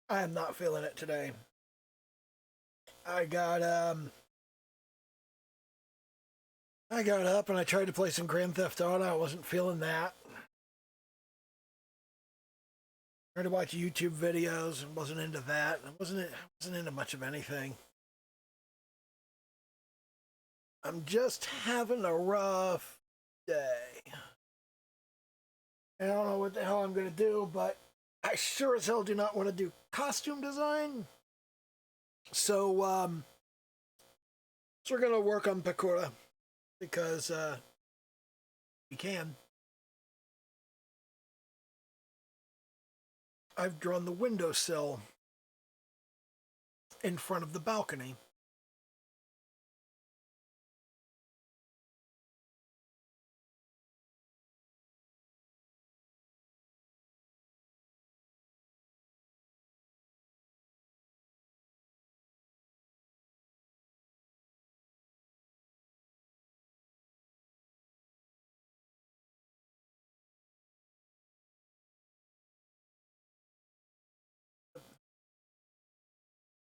I am not feeling it today. I got um I got up and I tried to play some Grand Theft Auto. I wasn't feeling that. Tried to watch YouTube videos and wasn't into that. I wasn't into much of anything. I'm just having a rough day. I don't know what the hell I'm gonna do, but I sure as hell do not want to do costume design. So we're gonna work on Pekora because we can. I've drawn the windowsill in front of the balcony.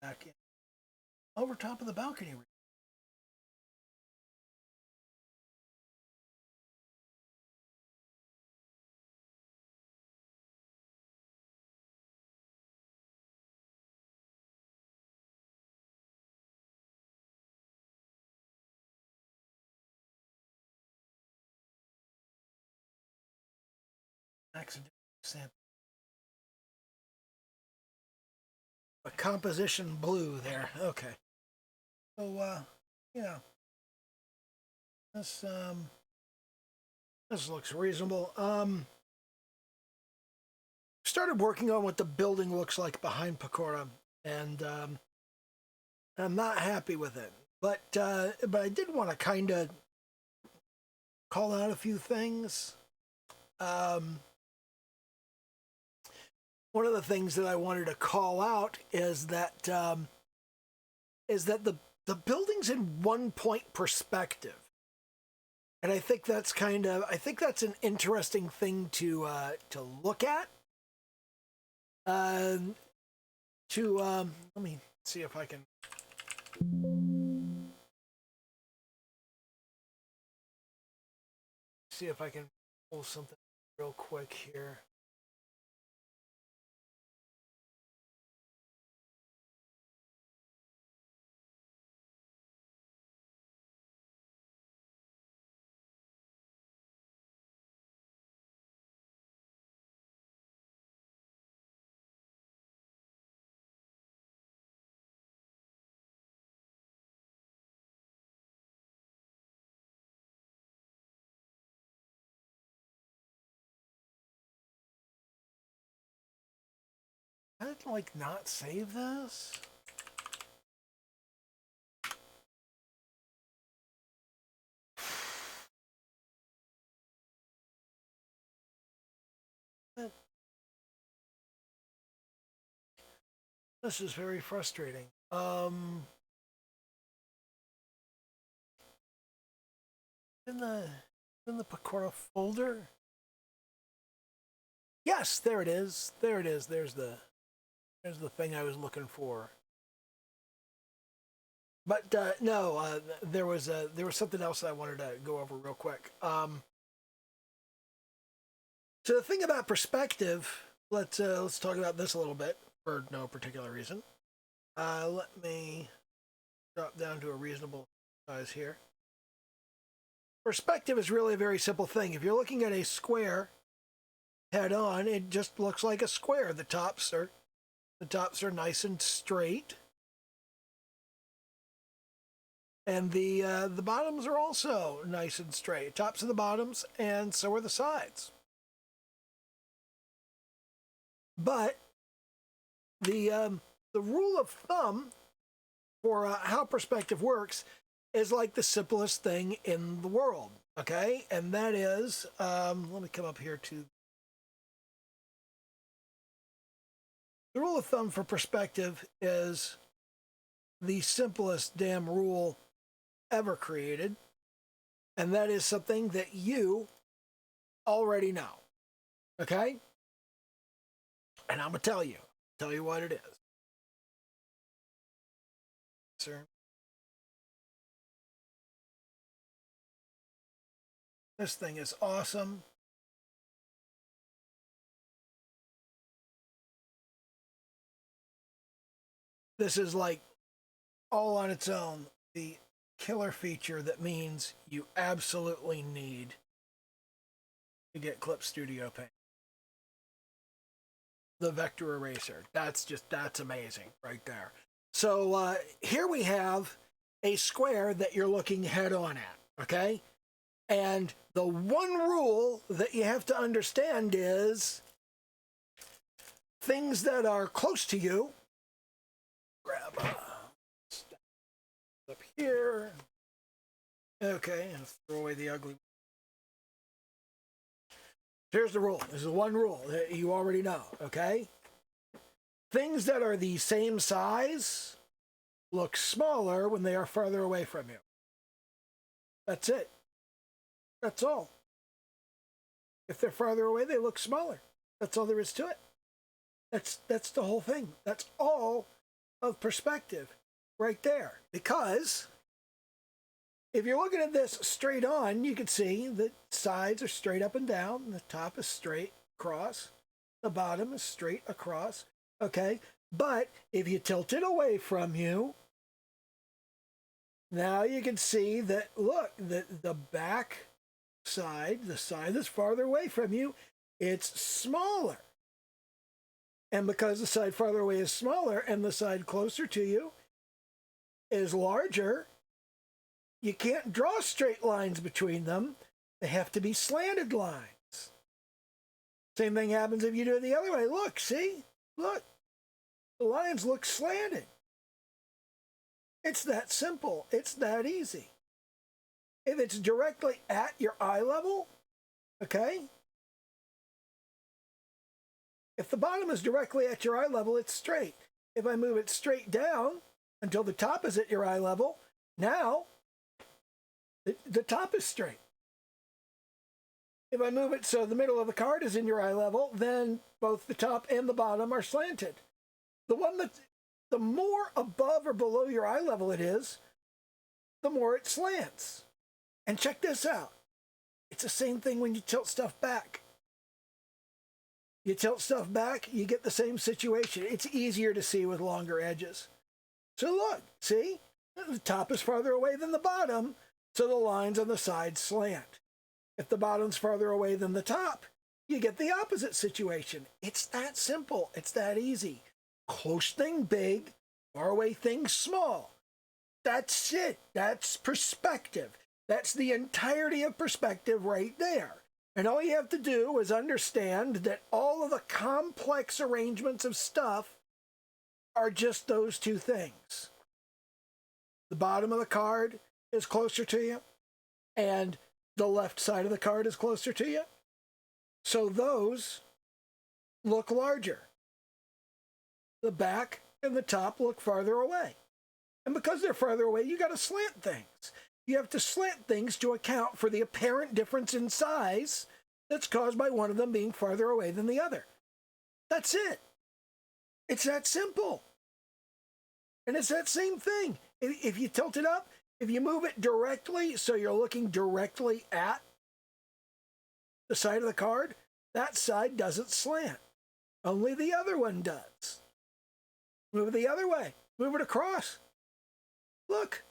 Back in over top of the balcony. Accidentally sample a composition blue there. Okay. So yeah, this this looks reasonable. Started working on what the building looks like behind Pekora, and I'm not happy with it. But I did want to kind of call out a few things. Um, One of the things that I wanted to call out is that the building's in 1 point perspective, and I think that's an interesting thing to look at. Let me see if I can. See if I can pull something real quick here. I didn't like not save this. This is very frustrating. In the Pekora folder. Yes, there it is. There it is. There's the thing I was looking for. But no, there was something else I wanted to go over real quick. So the thing about perspective, let's talk about this a little bit for no particular reason. Let me drop down to a reasonable size here. Perspective is really a very simple thing. If you're looking at a square head on, it just looks like a square. The tops are nice and straight, and the bottoms are also nice and straight. Tops and the bottoms, and so are the sides. But the rule of thumb for how perspective works is like the simplest thing in the world, okay? And that is, let me come up here to the rule of thumb for perspective is the simplest damn rule ever created, and that is something that you already know, okay? And I'm gonna tell tell you what it is. Sir. This thing is awesome. This is like all on its own the killer feature that means you absolutely need to get Clip Studio Paint. The vector eraser. That's amazing right there. So here we have a square that you're looking head on at, okay? And the one rule that you have to understand is things that are close to you, grab up here. Okay, and throw away the ugly. Here's the rule. This is one rule that you already know, okay? Things that are the same size look smaller when they are farther away from you. That's it. That's all. If they're farther away, they look smaller. That's all there is to it. That's the whole thing. That's all of perspective right there. Because if you're looking at this straight on, you can see the sides are straight up and down. The top is straight across. The bottom is straight across. Okay? But if you tilt it away from you, now you can see that, look, the back side, the side that's farther away from you, it's smaller. And because the side farther away is smaller and the side closer to you is larger, you can't draw straight lines between them. They have to be slanted lines. Same thing happens if you do it the other way. Look, see? Look. The lines look slanted. It's that simple. It's that easy. If it's directly at your eye level, okay? If the bottom is directly at your eye level, it's straight. If I move it straight down until the top is at your eye level, now the top is straight. If I move it so the middle of the card is in your eye level, then both the top and the bottom are slanted. The more above or below your eye level it is, the more it slants. And check this out. It's the same thing when you tilt stuff back. You tilt stuff back, you get the same situation. It's easier to see with longer edges. So look, see? The top is farther away than the bottom, so the lines on the sides slant. If the bottom's farther away than the top, you get the opposite situation. It's that simple. It's that easy. Close thing big, far away thing small. That's it. That's perspective. That's the entirety of perspective right there. And all you have to do is understand that all of the complex arrangements of stuff are just those two things. The bottom of the card is closer to you, and the left side of the card is closer to you. So those look larger. The back and the top look farther away. And because they're farther away, you got to slant things. You have to slant things to account for the apparent difference in size that's caused by one of them being farther away than the other. That's it. It's that simple. And it's that same thing. If you tilt it up, if you move it directly so you're looking directly at the side of the card, that side doesn't slant. Only the other one does. Move it the other way. Move it across. Look.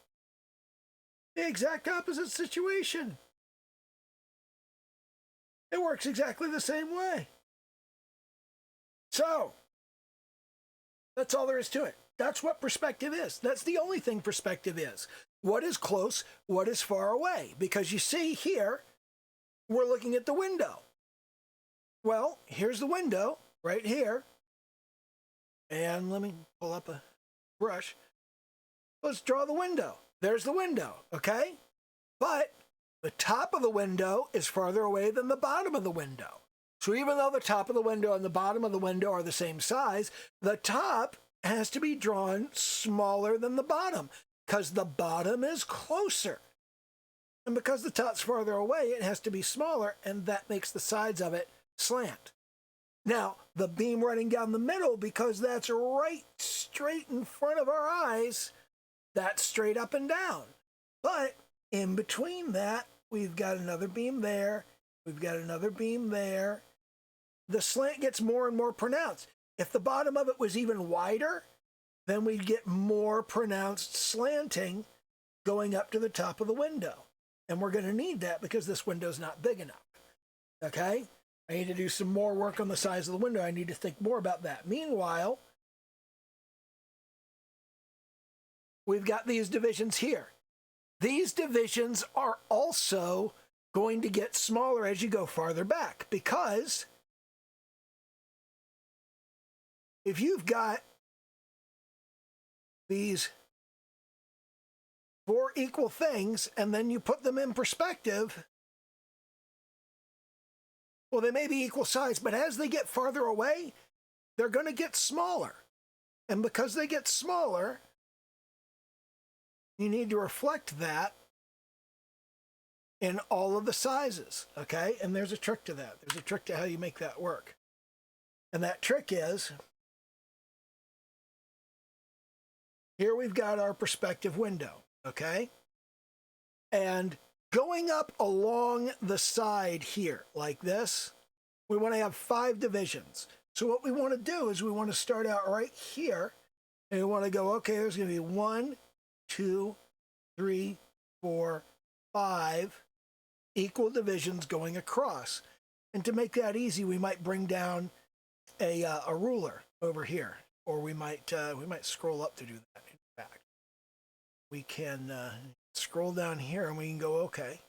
The exact opposite situation. It works exactly the same way. So, that's all there is to it. That's what perspective is. That's the only thing perspective is. What is close, what is far away? Because you see here, we're looking at the window. Well, here's the window right here. And let me pull up a brush. Let's draw the window. There's the window, okay? But the top of the window is farther away than the bottom of the window. So even though the top of the window and the bottom of the window are the same size, the top has to be drawn smaller than the bottom because the bottom is closer. And because the top's farther away, it has to be smaller, and that makes the sides of it slant. Now, the beam running down the middle, because that's right straight in front of our eyes, that's straight up and down. But in between that, we've got another beam there. We've got another beam there. The slant gets more and more pronounced. If the bottom of it was even wider, then we'd get more pronounced slanting going up to the top of the window. And we're going to need that because this window's not big enough. Okay? I need to do some more work on the size of the window. I need to think more about that. Meanwhile, we've got these divisions here. These divisions are also going to get smaller as you go farther back, because if you've got these four equal things and then you put them in perspective, well, they may be equal size, but as they get farther away, they're going to get smaller. And because they get smaller, you need to reflect that in all of the sizes, okay? And there's a trick to that. There's a trick to how you make that work. And that trick is, here we've got our perspective window, okay? And going up along the side here, like this, we want to have 5 divisions. So what we want to do is we want to start out right here, and we want to go, okay, there's going to be 1, 2, 3, 4, 5 equal divisions going across. And to make that easy, we might bring down a ruler over here, or we might scroll up to do that. In fact, we can scroll down here and we can go, okay,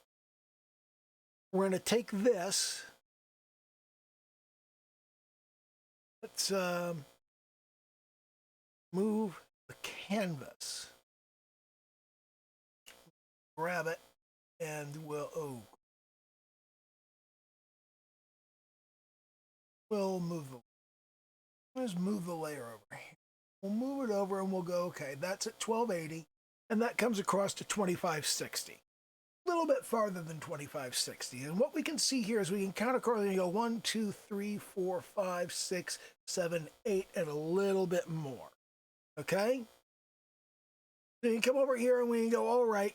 we're going to take this. Let's move the canvas, grab it, and we'll let's move the layer over here. We'll move it over and we'll go, okay, that's at 1280, and that comes across to 2560. A little bit farther than 2560. And what we can see here is we can count across and go 1, 2, 3, 4, 5, 6, 7, 8, and a little bit more. Okay? So you can come over here and we can go, all right,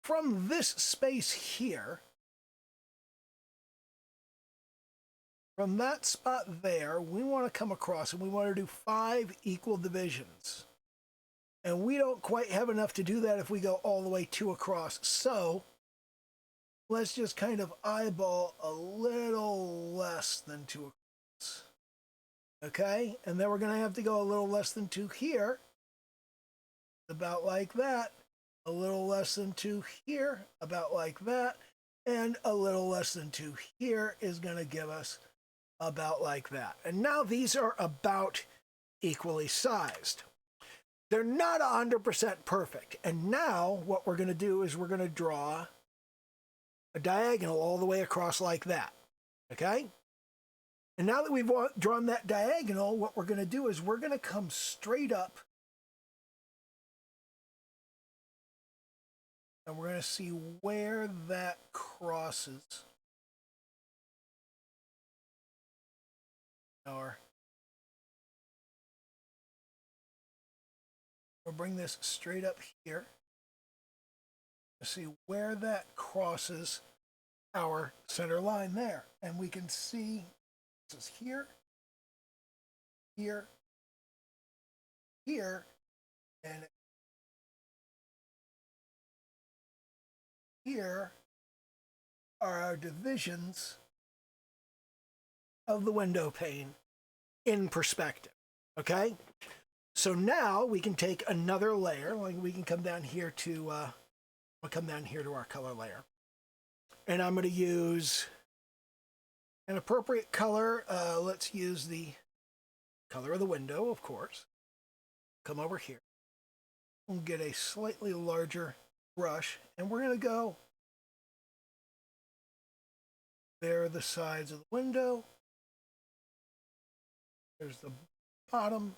from this space here, from that spot there, we want to come across and we want to do 5 equal divisions. And we don't quite have enough to do that if we go all the way 2 across. So let's just kind of eyeball a little less than 2 across. Okay? And then we're going to have to go a little less than 2 here. About like that. A little less than 2 here. About like that. And a little less than 2 here is going to give us about like that. And now these are about equally sized. They're not 100% perfect. And now what we're going to do is we're going to draw a diagonal all the way across like that. Okay? And now that we've drawn that diagonal, what we're going to do is we're going to come straight up. And we're going to see where that crosses our... We'll bring this straight up here. See where that crosses our center line there. And we can see this is here, here, here, and here are our divisions of the window pane in perspective. Okay? So now we can take another layer. Like we can come down here to our color layer. And I'm going to use an appropriate color. Let's use the color of the window, of course. Come over here. We'll get a slightly larger brush, and we're going to go. There are the sides of the window. There's the bottom.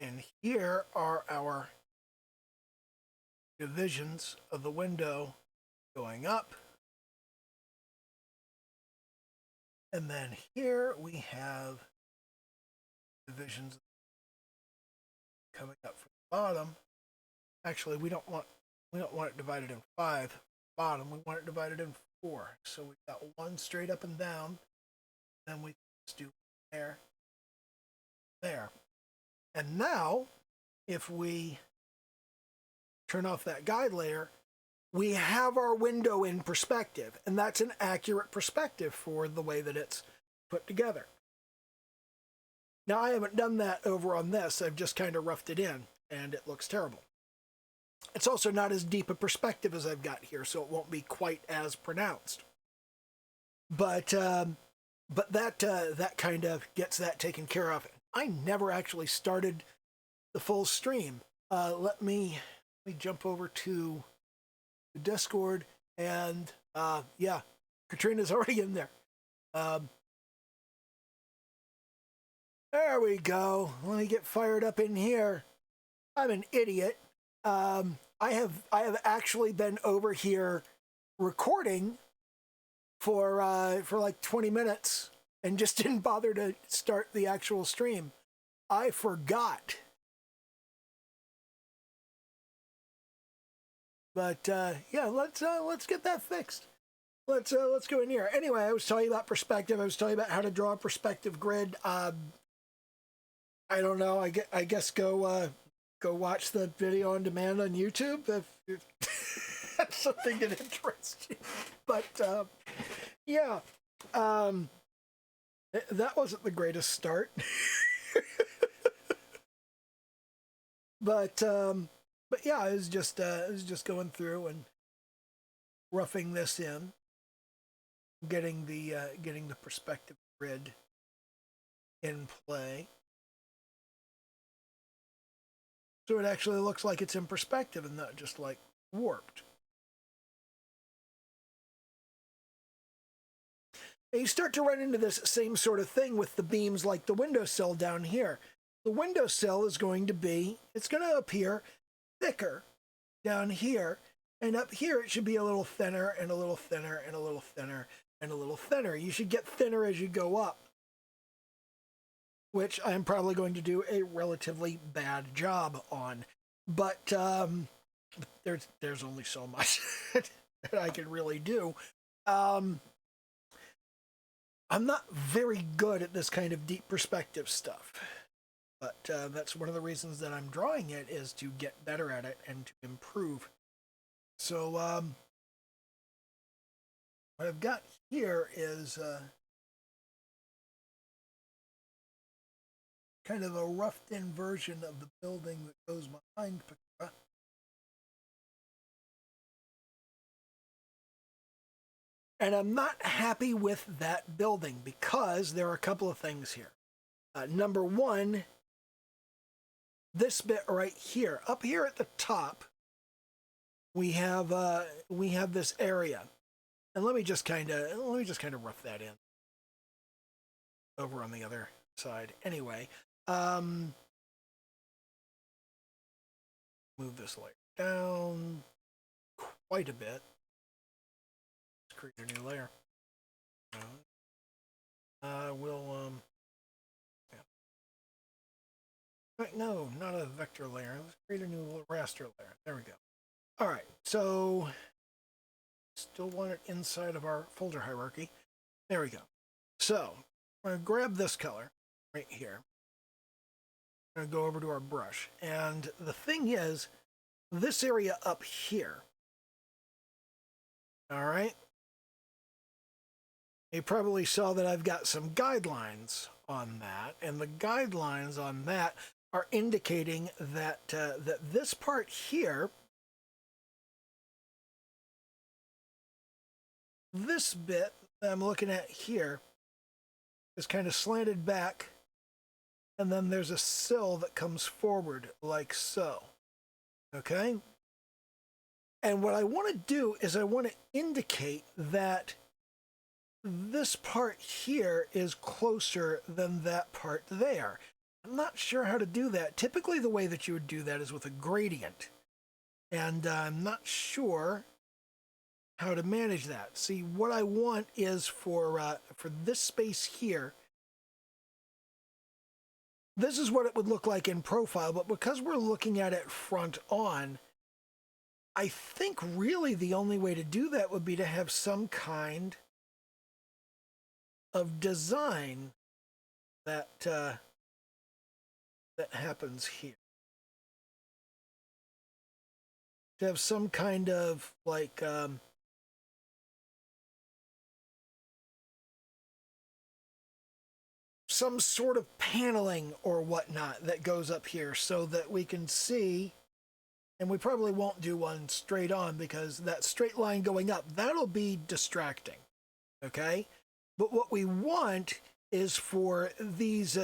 And here are our divisions of the window going up. And then here we have divisions coming up from the bottom. Actually, we don't want it divided in 5 bottom. We want it divided in 4. So we've got one straight up and down. Then we just do there, there. And now, if we turn off that guide layer, we have our window in perspective, and that's an accurate perspective for the way that it's put together. Now, I haven't done that over on this. I've just kind of roughed it in, and it looks terrible. It's also not as deep a perspective as I've got here, so it won't be quite as pronounced. But that kind of gets that taken care of. I never actually started the full stream. Let me jump over to the Discord, and yeah, Katrina's already in there. There we go. Let me get fired up in here. I'm an idiot. I have actually been over here recording for like 20 minutes and just didn't bother to start the actual stream. I forgot. But yeah, let's get that fixed. Let's go in here. Anyway, I was telling you about perspective. I was telling you about how to draw a perspective grid. I don't know. I guess go watch the video on demand on YouTube if that's something that interests you. But yeah, that wasn't the greatest start. But yeah, I was just going through and roughing this in, getting the perspective grid in play, so it actually looks like it's in perspective and not just like warped. And you start to run into this same sort of thing with the beams like the windowsill down here. The windowsill is going to appear thicker down here, and up here it should be a little thinner and a little thinner and a little thinner and a little thinner. You should get thinner as you go up, which I'm probably going to do a relatively bad job on. But there's only so much that I can really do. I'm not very good at this kind of deep perspective stuff. But that's one of the reasons that I'm drawing it, is to get better at it and to improve. So what I've got here is kind of a roughed-in version of the building that goes behind Pekora. And I'm not happy with that building because there are a couple of things here. Number one, this bit right here, up here at the top, we have this area, and let me just kind of rough that in over on the other side. Anyway, move this layer down quite a bit. Let's create a new layer. We'll Wait, no, not a vector layer. Let's create a new raster layer. There we go. All right, so still want it inside of our folder hierarchy. There we go. So I'm going to grab this color right here. I'm going to go over to our brush. And the thing is, this area up here, all right, you probably saw that I've got some guidelines on that, and the guidelines on that are indicating that that this part here, this bit that I'm looking at here, is kind of slanted back, and then there's a sill that comes forward like so. Okay? And what I want to do is I want to indicate that this part here is closer than that part there. I'm not sure how to do that. Typically the way that you would do that is with a gradient. And I'm not sure how to manage that. See, what I want is for this space here, this is what it would look like in profile, but because we're looking at it front on, I think really the only way to do that would be to have some kind of design that that happens here. To have some kind of like some sort of paneling or whatnot that goes up here so that we can see, and we probably won't do one straight on because that straight line going up, that'll be distracting, okay? But what we want is for these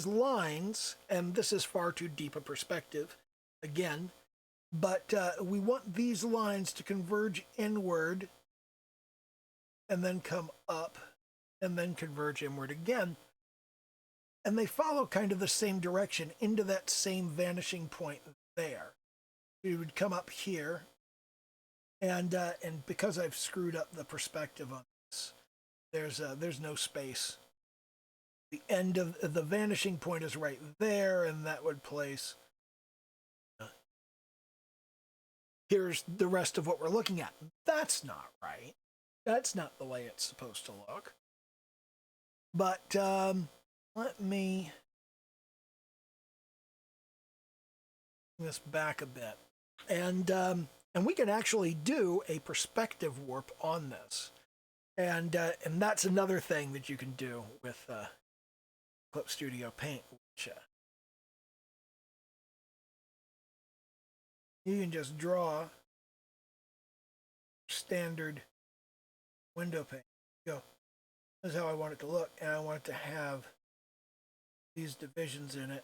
lines, and this is far too deep a perspective, again, but we want these lines to converge inward and then come up and then converge inward again. And they follow kind of the same direction into that same vanishing point there. We would come up here, and because I've screwed up the perspective on this, there's no space. The end of the vanishing point is right there, and that would place. Here's the rest of what we're looking at. That's not right. That's not the way it's supposed to look. But let me bring this back a bit, and we can actually do a perspective warp on this, and that's another thing that you can do with Clip Studio Paint, which you can just draw standard window paint. Go. This is how I want it to look, and I want it to have these divisions in it.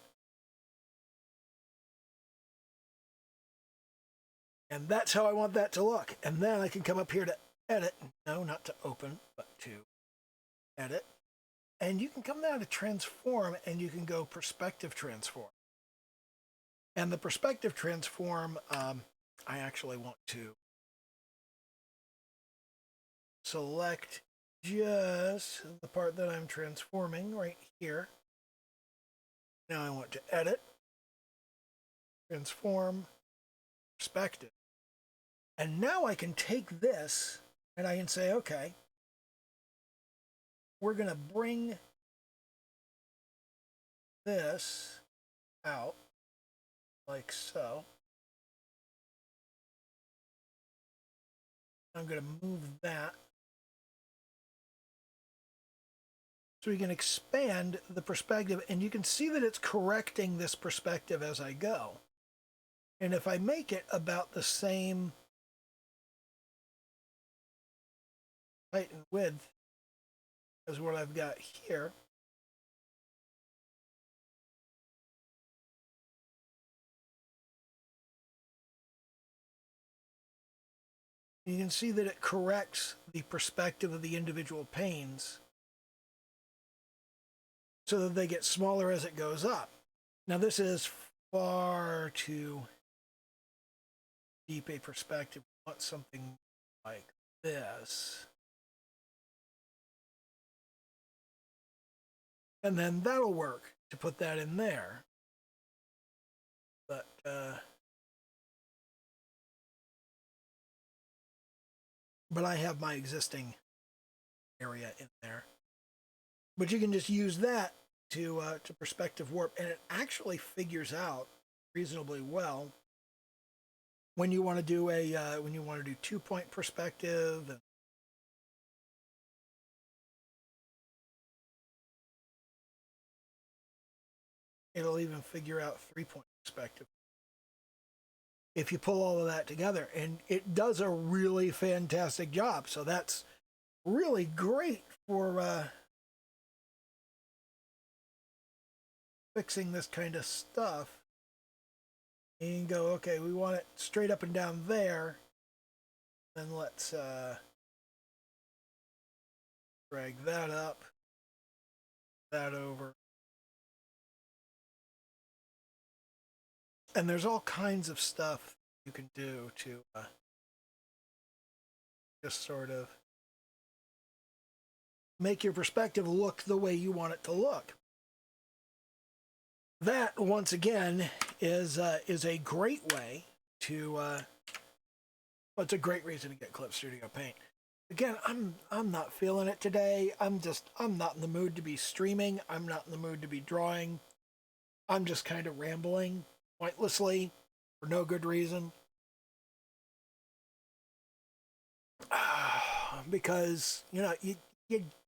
And that's how I want that to look. And then I can come up here to edit. No, not to open, but to edit. And you can come down to transform, and you can go perspective transform. And the perspective transform, I actually want to select just the part that I'm transforming right here. Now I want to edit, transform, perspective. And now I can take this and I can say, okay, we're going to bring this out like so. I'm going to move that so we can expand the perspective, and you can see that it's correcting this perspective as I go. And if I make it about the same height and width as what I've got here, you can see that it corrects the perspective of the individual panes so that they get smaller as it goes up. Now this is far too deep a perspective. We want something like this. And then that'll work to put that in there. But I have my existing area in there. But you can just use that to perspective warp, and it actually figures out reasonably well when you want to do a 2-point perspective. And it'll even figure out 3-point perspective if you pull all of that together, and it does a really fantastic job. So that's really great for fixing this kind of stuff. And you can go, okay, we want it straight up and down there. Then let's drag that up, that over. And there's all kinds of stuff you can do to just sort of make your perspective look the way you want it to look. That, once again, is a great way to. Well, it's a great reason to get Clip Studio Paint. Again, I'm not feeling it today. I'm not in the mood to be streaming. I'm not in the mood to be drawing. I'm just kind of rambling pointlessly for no good reason. Because, you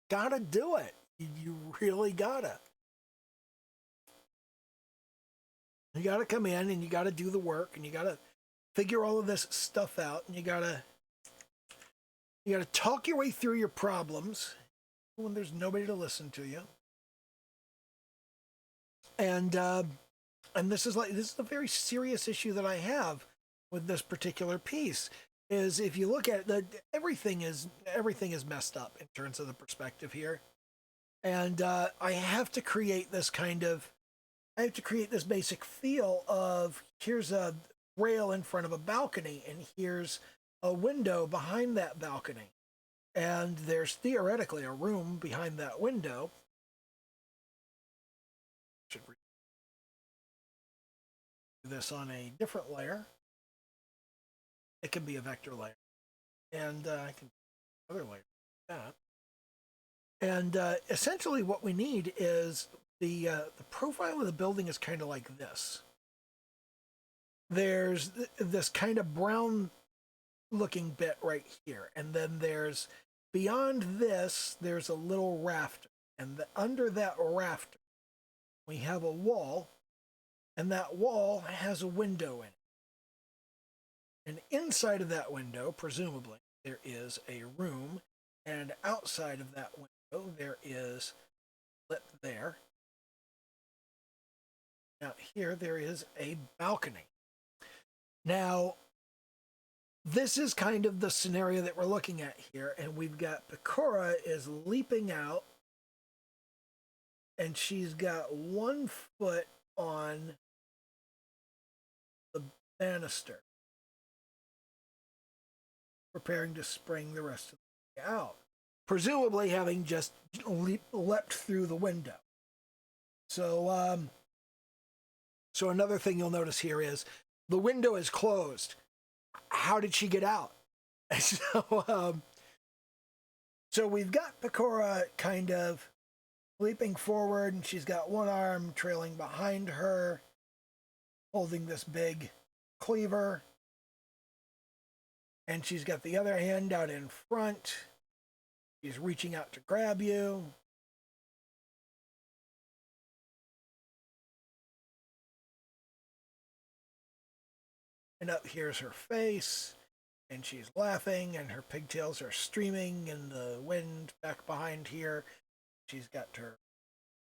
gotta do it. You really gotta. You gotta come in and you gotta do the work and you gotta figure all of this stuff out and you gotta talk your way through your problems when there's nobody to listen to you. And this is a very serious issue that I have with this particular piece. Is if you look at it, everything is messed up in terms of the perspective here, and I have to create this basic feel of here's a rail in front of a balcony, and here's a window behind that balcony, and there's theoretically a room behind that window. Should do this on a different layer. It can be a vector layer, and I can other layer like that. And essentially, what we need is the profile of the building is kind of like this. There's this kind of brown looking bit right here, and then there's beyond this there's a little rafter, and under that rafter we have a wall, and that wall has a window in it. And inside of that window, presumably, there is a room, and outside of that window, there is a lip there. Now, here, there is a balcony. Now, this is kind of the scenario that we're looking at here, and we've got Pekora is leaping out, and she's got 1 foot on the banister, preparing to spring the rest of the way out, presumably having just leapt through the window. So, so another thing you'll notice here is the window is closed. How did she get out? So we've got Pekora kind of leaping forward, and she's got one arm trailing behind her, holding this big cleaver. And she's got the other hand out in front. She's reaching out to grab you. And up here's her face. And she's laughing, and her pigtails are streaming in the wind back behind here. She's got her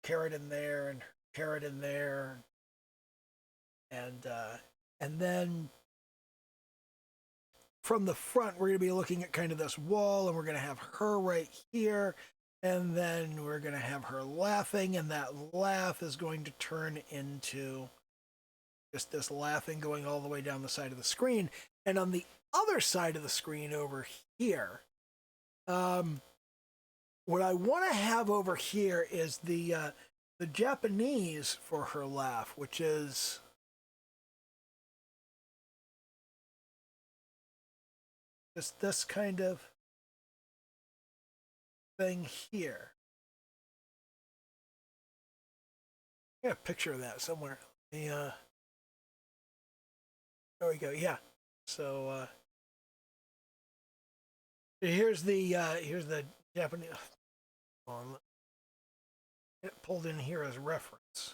carrot in there, and her carrot in there. And then from the front, we're going to be looking at kind of this wall, and we're going to have her right here, and then we're going to have her laughing, and that laugh is going to turn into just this laughing going all the way down the side of the screen. And on the other side of the screen over here, what I want to have over here is the Japanese for her laugh, which is this kind of thing here. I got a picture of that somewhere. There we go. Yeah. So here's the Japanese. Hold on. Get it pulled in here as reference.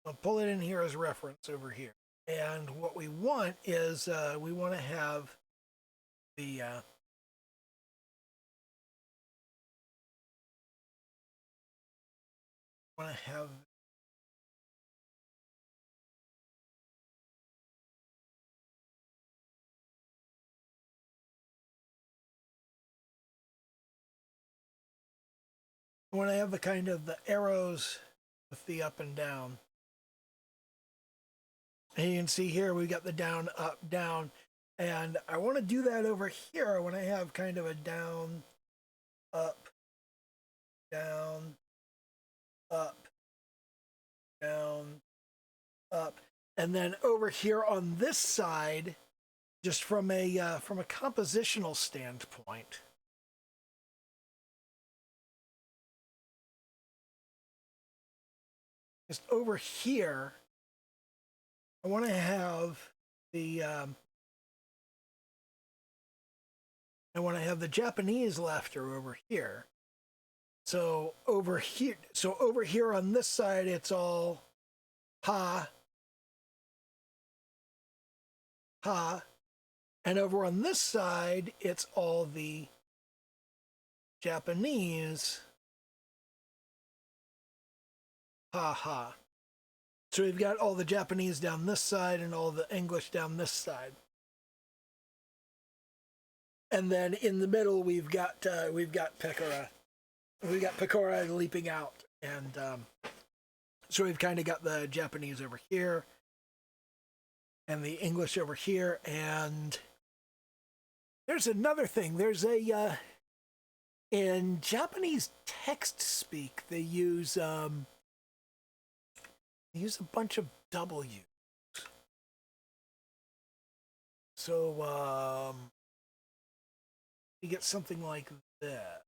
I'll pull it in here as reference over here. And what we want is we want to have the want to have when I have the kind of the arrows with the up and down. And you can see here we've got the down, up, down. And I want to do that over here. I want to have kind of a down, up, down, up, down, up. And then over here on this side, just from a compositional standpoint, just over here, I want to have the Japanese laughter over here. So over here on this side, it's all ha, ha, and over on this side, it's all the Japanese ha ha. So we've got all the Japanese down this side and all the English down this side. And then in the middle, we've got Pekora. We've got Pekora leaping out. And so we've kind of got the Japanese over here and the English over here. And there's another thing. There's in Japanese text speak, they use a bunch of W's. So you get something like that.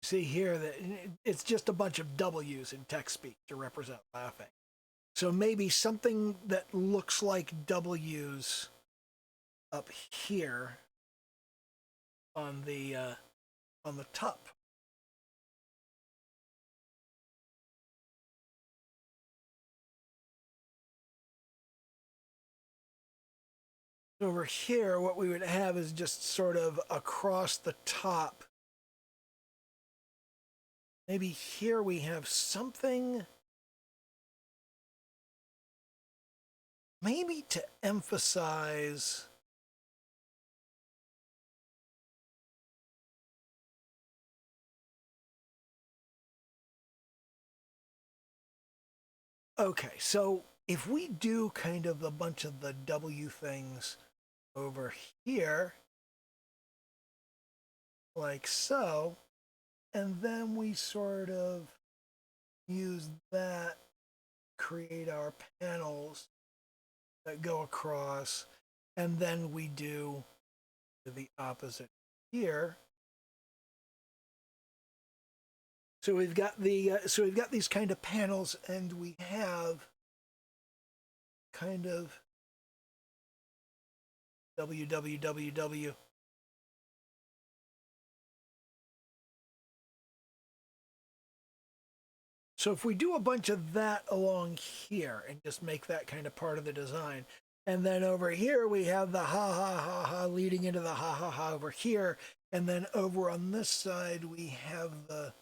See here that it's just a bunch of W's in text speak to represent laughing. So maybe something that looks like W's up here on the top. Over here, what we would have is just sort of across the top. Maybe here we have something, maybe to emphasize okay, so if we do kind of a bunch of the W things over here, like so, and then we sort of use that, create our panels that go across, and then we do the opposite here. So we've got these kind of panels, and we have kind of WWWW. So if we do a bunch of that along here and just make that kind of part of the design, and then over here we have the ha ha ha ha leading into the ha ha ha over here, and then over on this side we have the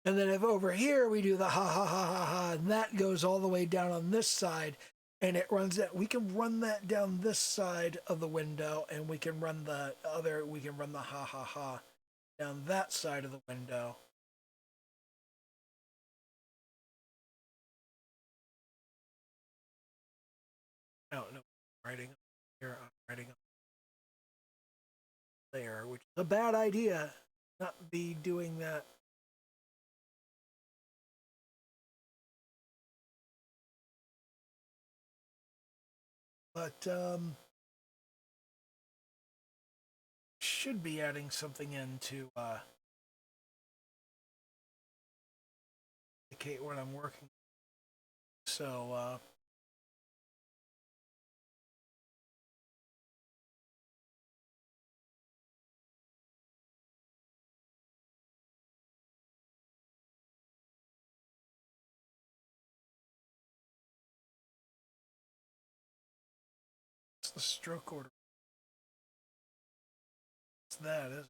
and then if over here we do the ha ha ha ha ha, and that goes all the way down on this side, and it runs that, we can run that down this side of the window, and we can run the ha ha ha down that side of the window. I don't know. I'm writing here, I'm writing there, which is a bad idea. Not be doing that. But should be adding something in to indicate what I'm working. So it's the stroke order. It's that, isn't it?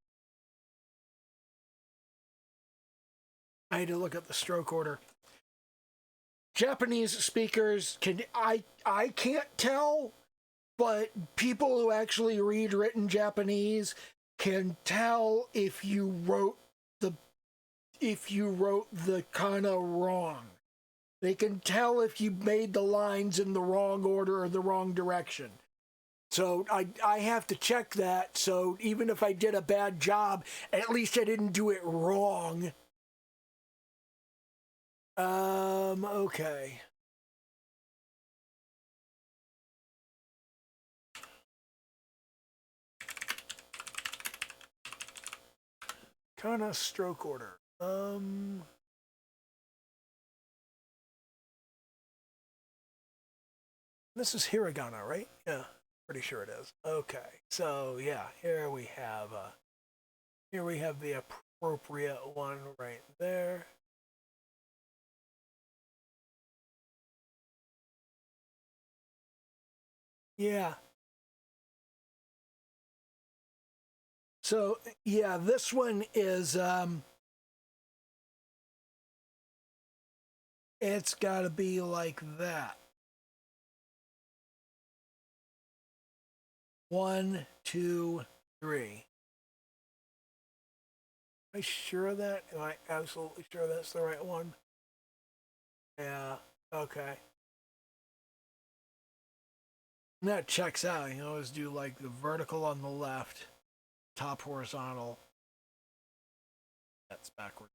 I had to look up the stroke order. Japanese speakers can I can't tell, but people who actually read written Japanese can tell if you wrote the kana wrong. They can tell if you made the lines in the wrong order or the wrong direction. So I have to check that. So even if I did a bad job, at least I didn't do it wrong. Okay. Kana stroke order. This is hiragana, right? Yeah, pretty sure it is. Okay, so yeah, here we have the appropriate one right there. Yeah. So yeah, this one is it's got to be like that. 1, 2, 3. Am I sure of that? Am I absolutely sure that's the right one? Yeah. Okay. And that checks out. You always do like the vertical on the left, top horizontal. That's backward.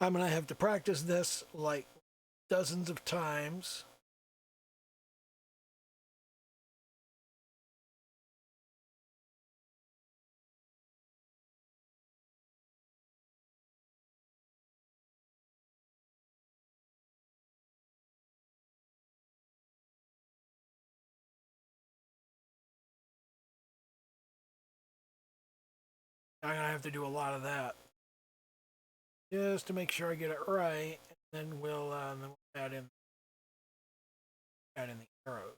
I'm gonna have to practice this like dozens of times. I'm gonna have to do a lot of that just to make sure I get it right. And then we'll add in the arrows.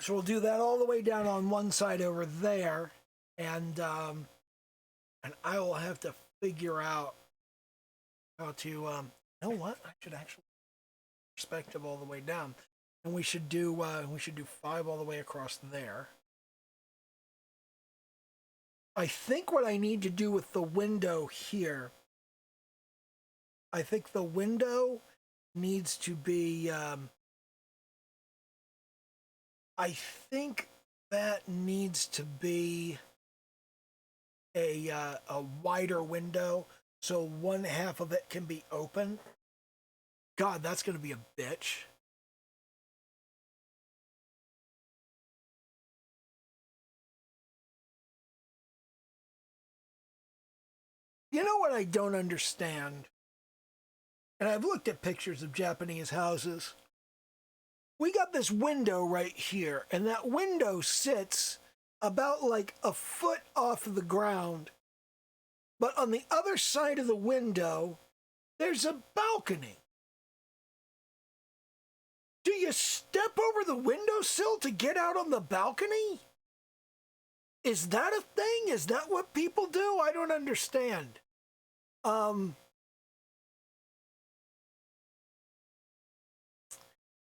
So we'll do that all the way down on one side over there, and I will have to figure out how to. You know what? I should actually perspective all the way down, and we should do 5 all the way across there. I think what I need to do with the window here, I think the window needs to be. I think that needs to be a wider window, so one half of it can be open. God, that's going to be a bitch. You know what I don't understand? And I've looked at pictures of Japanese houses. We got this window right here, and that window sits about like a foot off of the ground. But on the other side of the window, there's a balcony. Do you step over the windowsill to get out on the balcony? Is that a thing? Is that what people do? I don't understand. Um,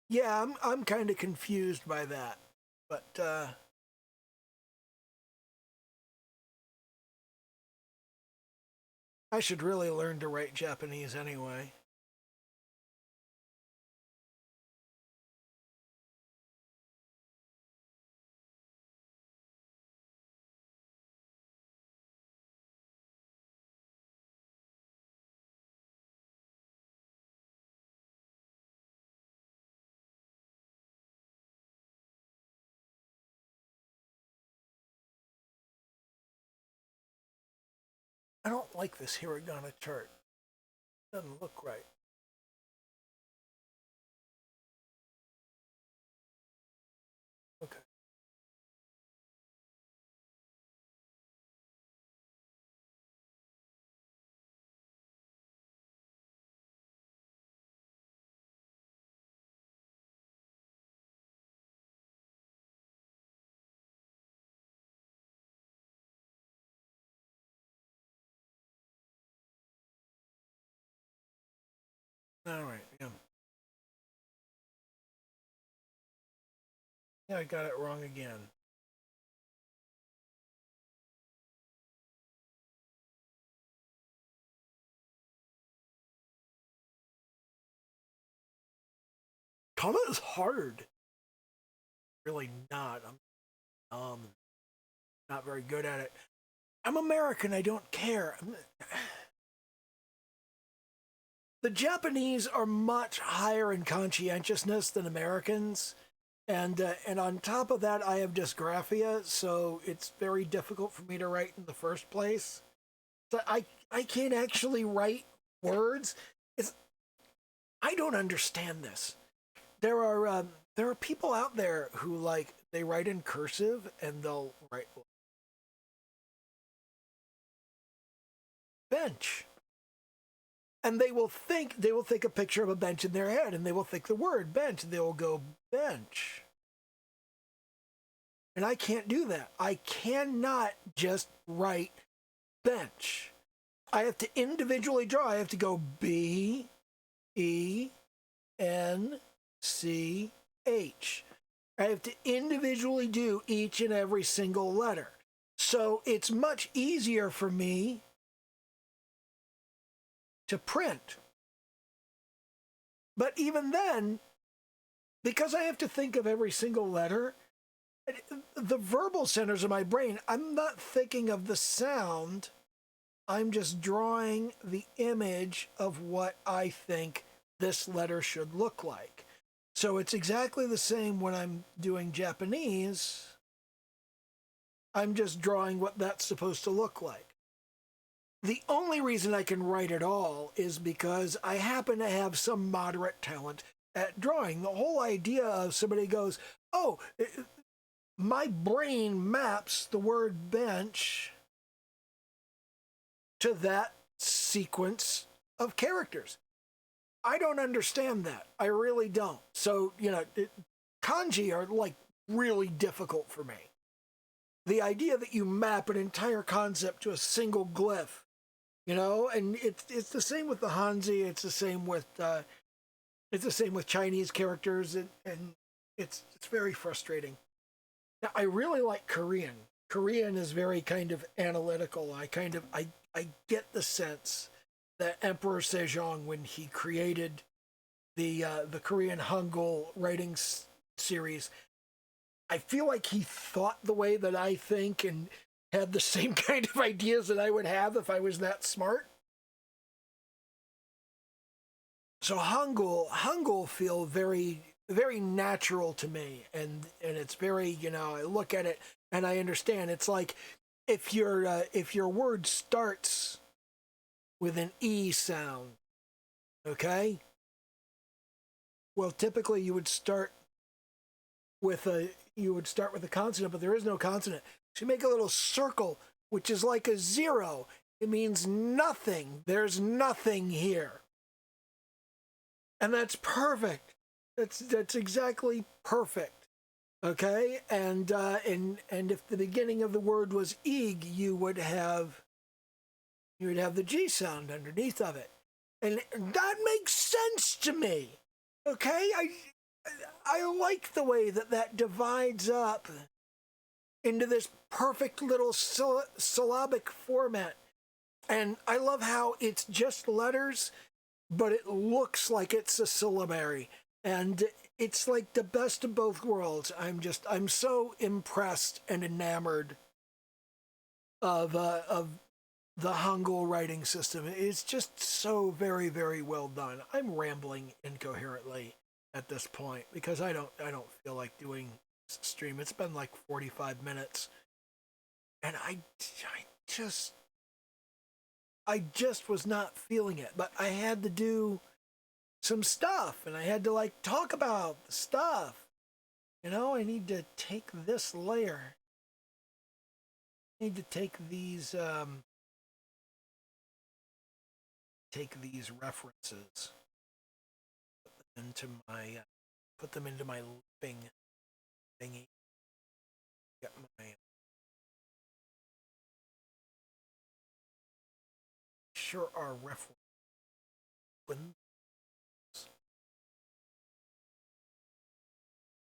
yeah, I'm kind of confused by that. But I should really learn to write Japanese anyway. I don't like this hiragana chart. It doesn't look right. Okay. All right. Yeah. Yeah, I got it wrong again. Kama is hard. Really not. I'm not very good at it. I'm American. I don't care. The Japanese are much higher in conscientiousness than Americans, and on top of that, I have dysgraphia, so it's very difficult for me to write in the first place. So I can't actually write words. It's I don't understand this. There are people out there who like they write in cursive and they'll write bench, and they will think a picture of a bench in their head, and they will think the word bench, and they will go bench. And I can't do that. I cannot just write bench. I have to individually draw. I have to go B E N C H. I have to individually do each and every single letter. So it's much easier for me to print. But even then, because I have to think of every single letter, the verbal centers of my brain, I'm not thinking of the sound. I'm just drawing the image of what I think this letter should look like. So it's exactly the same when I'm doing Japanese. I'm just drawing what that's supposed to look like. The only reason I can write at all is because I happen to have some moderate talent at drawing. The whole idea of somebody goes, oh, my brain maps the word bench to that sequence of characters. I don't understand that. I really don't. So, kanji are like really difficult for me. The idea that you map an entire concept to a single glyph, and it's the same with the Hanzi. It's the same with Chinese characters, and it's very frustrating. Now, I really like Korean. Korean is very kind of analytical. I get the sense that Emperor Sejong, when he created the Korean Hangul writing series, I feel like he thought the way that I think and had the same kind of ideas that I would have if I was that smart. So Hangul feel very natural to me, and it's very, I look at it and I understand. It's like if your word starts with an E sound, okay? Well, typically you would start with a consonant, but there is no consonant. So you make a little circle, which is like a zero. It means nothing. There's nothing here. And that's perfect. That's exactly perfect. Okay? And if the beginning of the word was ig, you would have the G sound underneath of it. And that makes sense to me. Okay? I like the way that divides up into this perfect little syllabic format. And I love how it's just letters, but it looks like it's a syllabary. And it's like the best of both worlds. I'm so impressed and enamored of the Hangul writing system. It's just so very, very well done. I'm rambling incoherently at this point because I don't feel like doing this stream. It's been like 45 minutes, and I just I just was not feeling it. But I had to do some stuff, and I had to like talk about the stuff. You know, I need to take this layer. I need to take these references into my put them into my looping thingy. Get my sure are reference when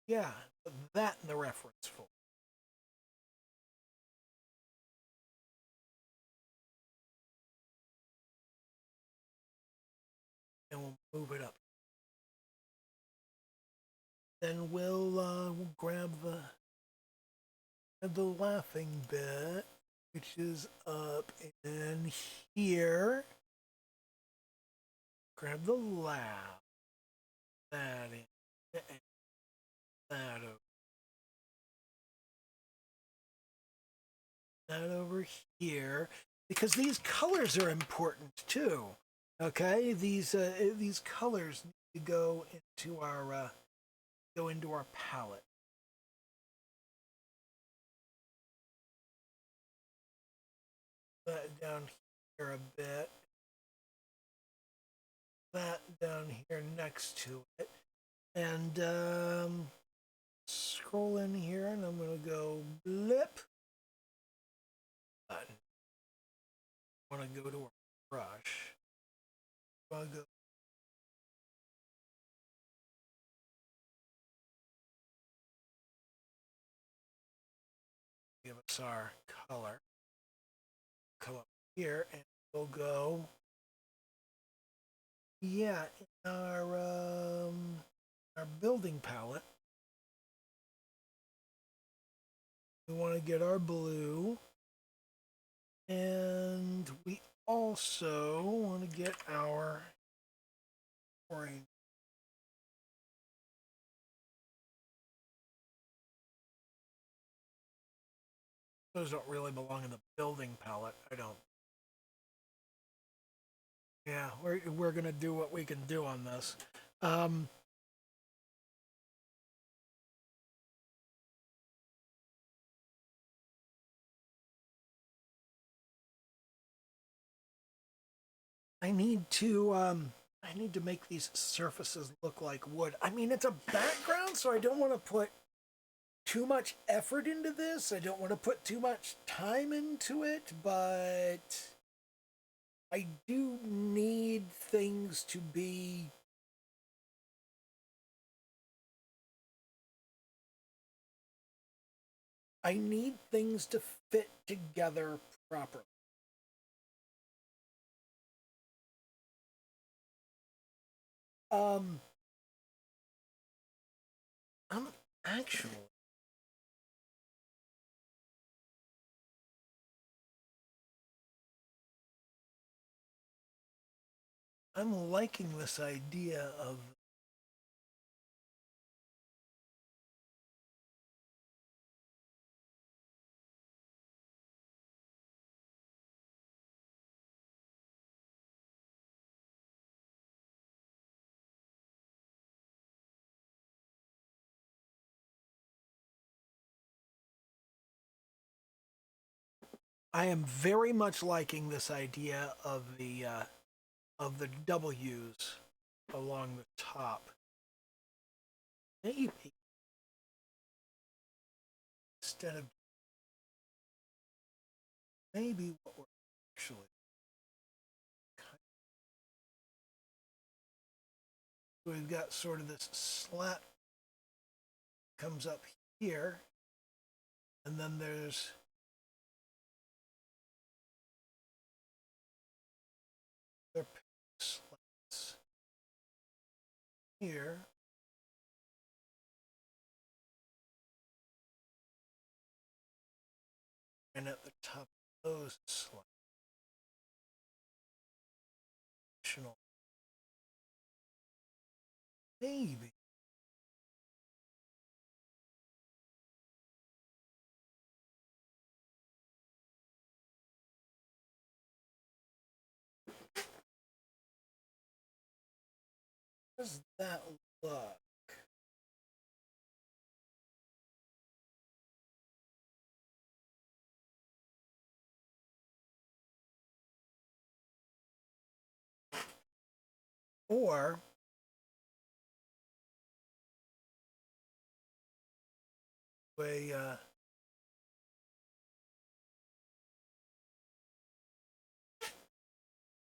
yeah, put that in the reference folder. And we'll move it up. Then we'll grab the laughing bit, which is up in here. Grab the laugh. That in. That over. That over here. Because these colors are important too. Okay, these colors need to go into our palette. That down here a bit. That down here next to it. And scroll in here, and I'm going to go blip. Button. I want to go to a brush. I want to go. Give us our color. Come up here, and we'll go. Yeah, in our building palette, we want to get our blue, and we also want to get our orange. Those don't really belong in the building palette. I don't. Yeah, we're gonna do what we can do on this. Um, I need to make these surfaces look like wood. I mean, it's a background, so I don't want to put too much effort into this. I don't want to put too much time into it, but I do need things to be I need things to fit together properly. Um, I'm actually I'm liking this idea of I am very much liking this idea of the W's along the top. Maybe instead of maybe what we're actually we've got sort of this slat comes up here, and then there's their slats here, and at the top of those slats, maybe does that look? Or a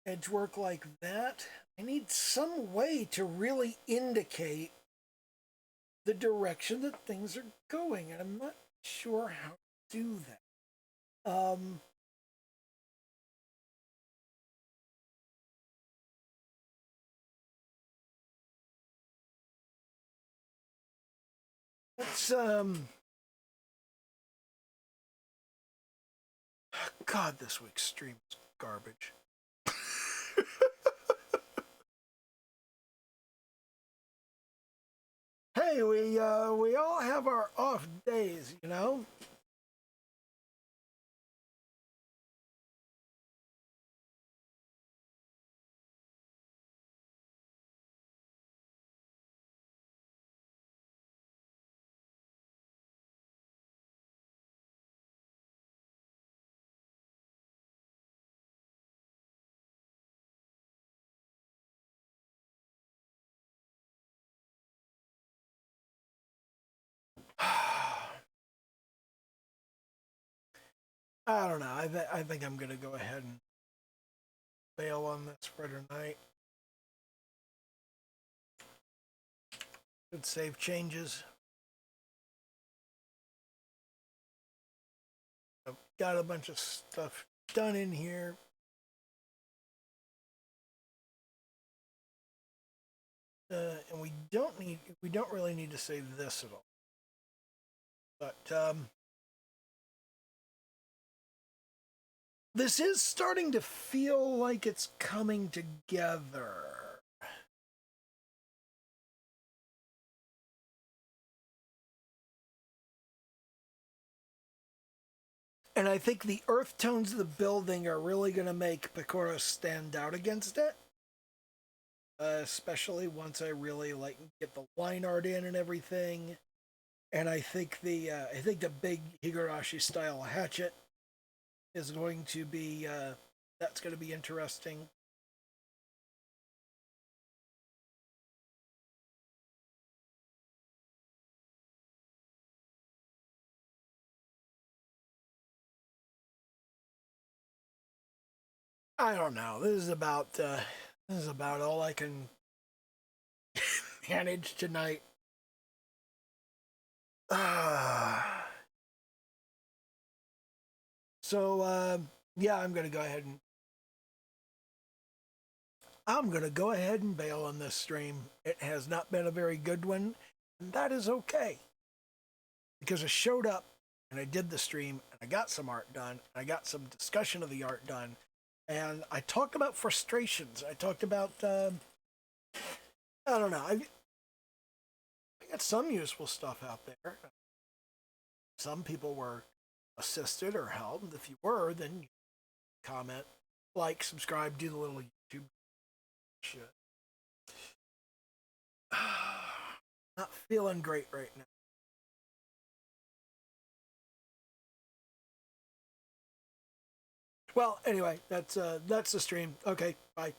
edge work like that. I need some way to really indicate the direction that things are going, and I'm not sure how to do that. Let's God, this week's stream is garbage. Hey, we all have our off days, you know. I don't know. I think I'm gonna go ahead and bail on this for tonight. Good save changes. I've got a bunch of stuff done in here. And we don't really need to save this at all. But this is starting to feel like it's coming together. And I think the earth tones of the building are really going to make Pekora stand out against it. Especially once I really like get the line art in and everything. And I think the big Higurashi style hatchet is going to be that's going to be interesting. I don't know. This is about all I can manage tonight. So yeah, I'm gonna go ahead and bail on this stream. It has not been a very good one, and that is okay because I showed up and I did the stream and I got some art done. I got some discussion of the art done, and I talked about frustrations. I talked about I don't know. I got some useful stuff out there. Some people were assisted or helped. If you were, then you comment, like, subscribe, do the little YouTube shit. Not feeling great right now. Well, anyway, that's the stream. Okay, bye.